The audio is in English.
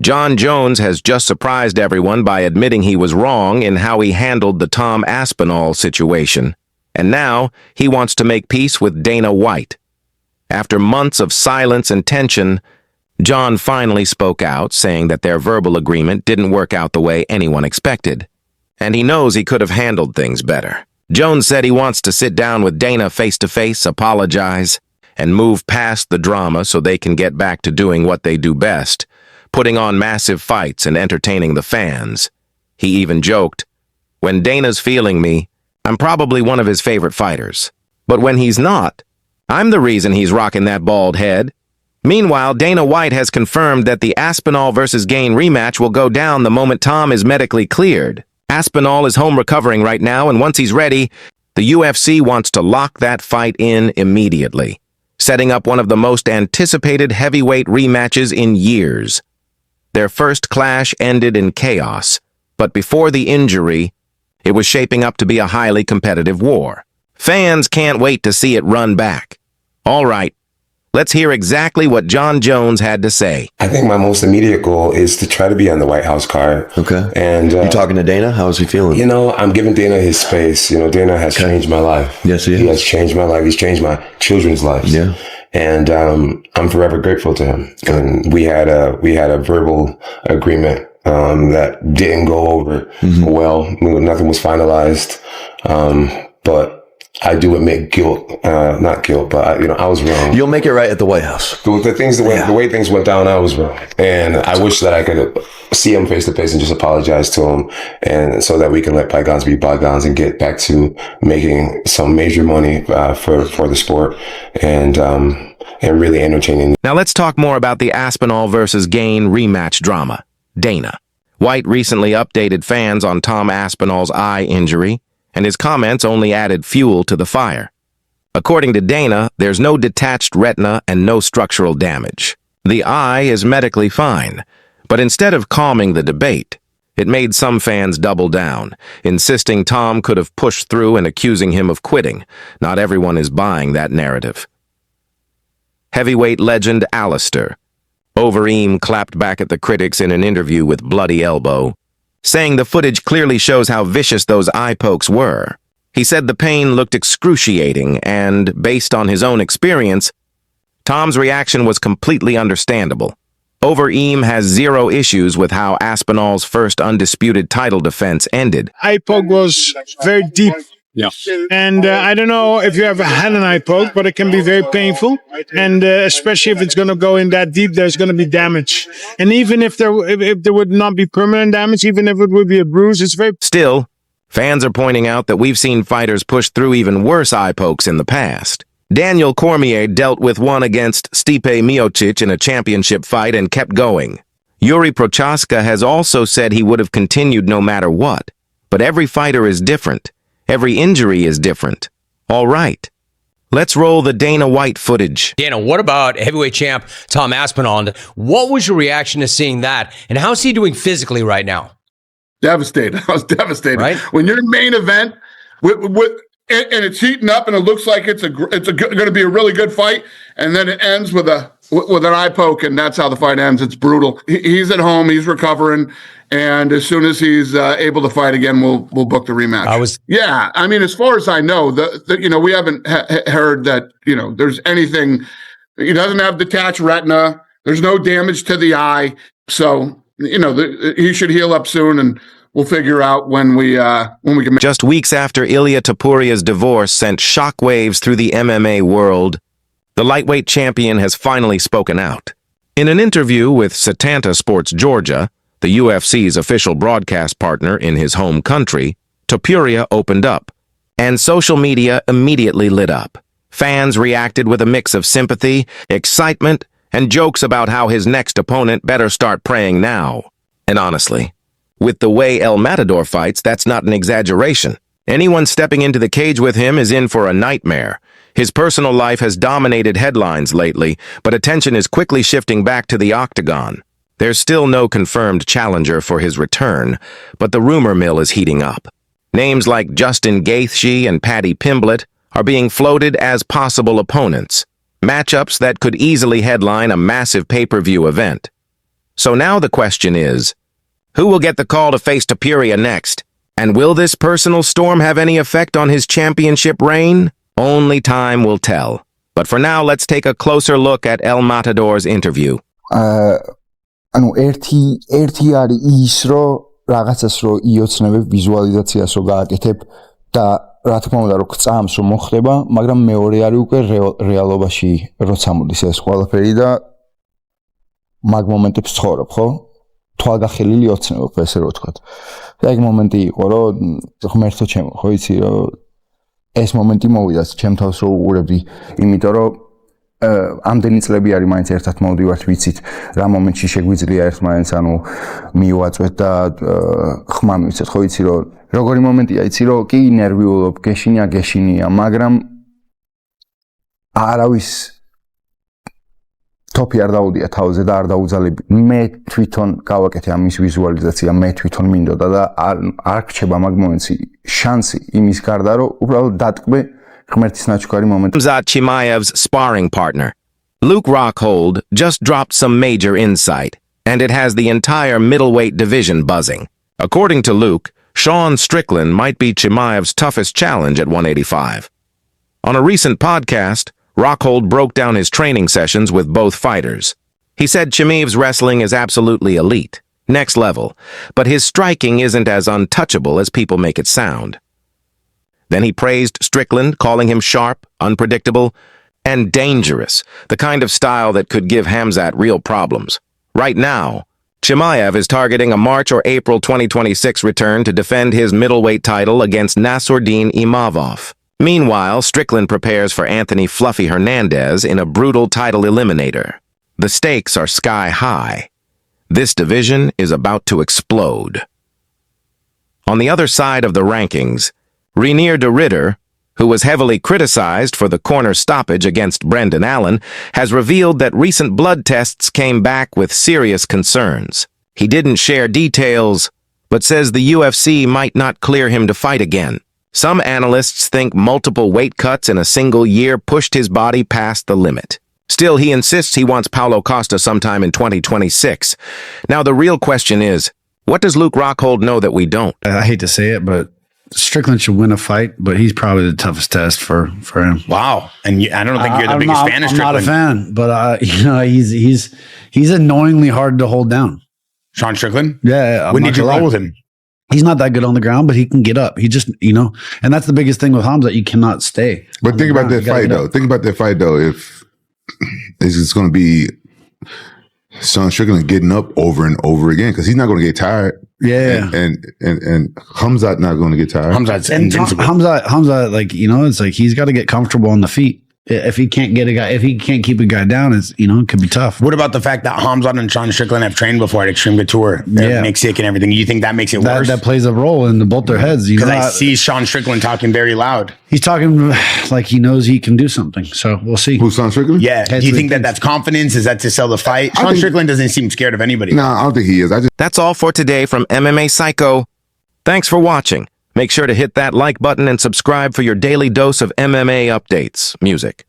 Jon Jones has just surprised everyone by admitting he was wrong in how he handled the Tom Aspinall situation. And now he wants to make peace with Dana White. After months of silence and tension, Jon finally spoke out, saying that their verbal agreement didn't work out the way anyone expected. And he knows he could have handled things better. Jones said he wants to sit down with Dana face-to-face, apologize, and move past the drama so they can get back to doing what they do best, putting on massive fights and entertaining the fans. He even joked, "When Dana's feeling me, I'm probably one of his favorite fighters. But when he's not, I'm the reason he's rocking that bald head." Meanwhile, Dana White has confirmed that the Aspinall versus Gane rematch will go down the moment Tom is medically cleared. Aspinall is home recovering right now, and once he's ready, the UFC wants to lock that fight in immediately, setting up one of the most anticipated heavyweight rematches in years. Their first clash ended in chaos, but before the injury, it was shaping up to be a highly competitive war. Fans can't wait to see it run back. All right, let's hear exactly what Jon Jones had to say. I think my most immediate goal is to try to be on the White House card. Okay. And you talking to Dana? How is he feeling? I'm giving Dana his space. Dana has changed my life. Yes, he has changed my life. He's changed my children's lives. Yeah. And I'm forever grateful to him. And we had a verbal agreement that didn't go over well. Nothing was finalized. But I do admit guilt, not guilt, but I was wrong. You'll make it right at the White House. The way things went down, I was wrong. And I wish that I could see him face to face and just apologize to him, and so that we can let bygones be bygones and get back to making some major money for the sport and really entertaining. Now let's talk more about the Aspinall versus Gane rematch drama. Dana White recently updated fans on Tom Aspinall's eye injury, and his comments only added fuel to the fire. According to Dana, there's no detached retina and no structural damage. The eye is medically fine, but instead of calming the debate, it made some fans double down, insisting Tom could have pushed through and accusing him of quitting. Not everyone is buying that narrative. Heavyweight legend Alistair Overeem clapped back at the critics in an interview with Bloody Elbow, saying the footage clearly shows how vicious those eye pokes were. He said the pain looked excruciating and, based on his own experience, Tom's reaction was completely understandable. Overeem has zero issues with how Aspinall's first undisputed title defense ended. Eye poke was very deep. Yeah. And I don't know if you ever had an eye poke, but it can be very painful. And especially if it's going to go in that deep, there's going to be damage. And even if there would not be permanent damage, even if it would be a bruise, it's very... Still, fans are pointing out that we've seen fighters push through even worse eye pokes in the past. Daniel Cormier dealt with one against Stipe Miocic in a championship fight and kept going. Yuri Prochaska has also said he would have continued no matter what. But every fighter is different. Every injury is different. All right, let's roll the Dana White footage. Dana, what about heavyweight champ Tom Aspinall? And what was your reaction to seeing that? And how's he doing physically right now? Devastated. I was devastated. Right? When your main event, and it's heating up, and it looks like it's going to be a really good fight, and then it ends with an eye poke, and that's how the fight ends. It's brutal. He's at home. He's recovering. And as soon as he's able to fight again, we'll book the rematch. Yeah, I mean, as far as I know, we haven't heard that there's anything. He doesn't have detached retina. There's no damage to the eye, so he should heal up soon, and we'll figure out when we can. Just weeks after Ilia Topuria's divorce sent shockwaves through the MMA world, the lightweight champion has finally spoken out. In an interview with Setanta Sports Georgia, the UFC's official broadcast partner in his home country, Topuria opened up, and social media immediately lit up. Fans reacted with a mix of sympathy, excitement, and jokes about how his next opponent better start praying now. And honestly, with the way El Matador fights, that's not an exaggeration. Anyone stepping into the cage with him is in for a nightmare. His personal life has dominated headlines lately, but attention is quickly shifting back to the octagon. There's still no confirmed challenger for his return, but the rumor mill is heating up. Names like Justin Gaethje and Paddy Pimblett are being floated as possible opponents, matchups that could easily headline a massive pay-per-view event. So now the question is, who will get the call to face Topuria next? And will this personal storm have any effect on his championship reign? Only time will tell. But for now, let's take a closer look at El Matador's interview. ანუ ერთი არის ის რომ რაღაცას რომ იოცნებებ ვიზუალიზაციას რომ გააკეთებ და რა თქმა უნდა რომ გწამს რომ მოხდება, მაგრამ მეორე არის უკვე რეალობაში როცა მოდის ეს ყველაფერი და მაგ მომენტებს ცხოვრობ, ხო? თვალგახელილი ოცნებობ ესე რომ ვთქვათ. და ეგ მომენტი იყო რომ ღმერთო ჩემო, ხო იცი რომ ეს მომენტი მოვიდა ჩემ თავს რომ უყურებდი, იმიტომ რომ ამდენი წლები არის მაინც ერთად მოვდივართ, ვიცით რა მომენტში შეგვიძლია ერთმანეთს ანუ მივაწვეთ და ხმა მივცეთ, ხო იცი რომ როგორი მომენტია, იცი რომ კი ნერვიულობ, გეშინია, მაგრამ არავის თოფი არ დაუდია თავზე და არ დაუძალები. მე თვითონ გავაკეთე ამის ვიზუალიზაცია, მე თვითონ მინდოდა და არ რჩება მაგ მომენტში შანსი იმის გარდა რომ უბრალოდ დატკბე Khamzat Chimaev's sparring partner. Luke Rockhold just dropped some major insight, and it has the entire middleweight division buzzing. According to Luke, Sean Strickland might be Chimaev's toughest challenge at 185. On a recent podcast, Rockhold broke down his training sessions with both fighters. He said Chimaev's wrestling is absolutely elite, next level, but his striking isn't as untouchable as people make it sound. Then he praised Strickland, calling him sharp, unpredictable, and dangerous, the kind of style that could give Khamzat real problems. Right now, Chimaev is targeting a March or April 2026 return to defend his middleweight title against Nassourdine Imavov. Meanwhile, Strickland prepares for Anthony Fluffy Hernandez in a brutal title eliminator. The stakes are sky high. This division is about to explode. On the other side of the rankings, Reinier de Ridder, who was heavily criticized for the corner stoppage against Brendan Allen, has revealed that recent blood tests came back with serious concerns. He didn't share details, but says the UFC might not clear him to fight again. Some analysts think multiple weight cuts in a single year pushed his body past the limit. Still, he insists he wants Paulo Costa sometime in 2026. Now, the real question is, what does Luke Rockhold know that we don't? I hate to say it, but Strickland should win a fight, but he's probably the toughest test for him. Wow, and I don't think you're the biggest fan of Strickland. I'm not a fan, but he's annoyingly hard to hold down. Sean Strickland? Yeah. When did you roll with him? He's not that good on the ground, but he can get up. He just, and that's the biggest thing with Khamzat. You cannot stay. But think about that fight, though. Think about that fight, though. If it's going to be Sean Strickland getting up over and over again, because he's not going to get tired. Yeah, and Khamzat not going to get tired. Khamzat's invincible. Khamzat, like it's like he's got to get comfortable on the feet. If he can't keep a guy down, it could be tough. What about the fact that Khamzat and Sean Strickland have trained before at Extreme Couture? They're Mexican and everything. You think that makes it worse? That plays a role in both their heads. Because I see Sean Strickland talking very loud. He's talking like he knows he can do something. So we'll see. Who's Sean Strickland? Yeah. Do you think that's confidence? Is that to sell the fight? Sean Strickland doesn't seem scared of anybody. No, I don't think he is. That's all for today from MMA Psycho. Thanks for watching. Make sure to hit that like button and subscribe for your daily dose of MMA updates. Music.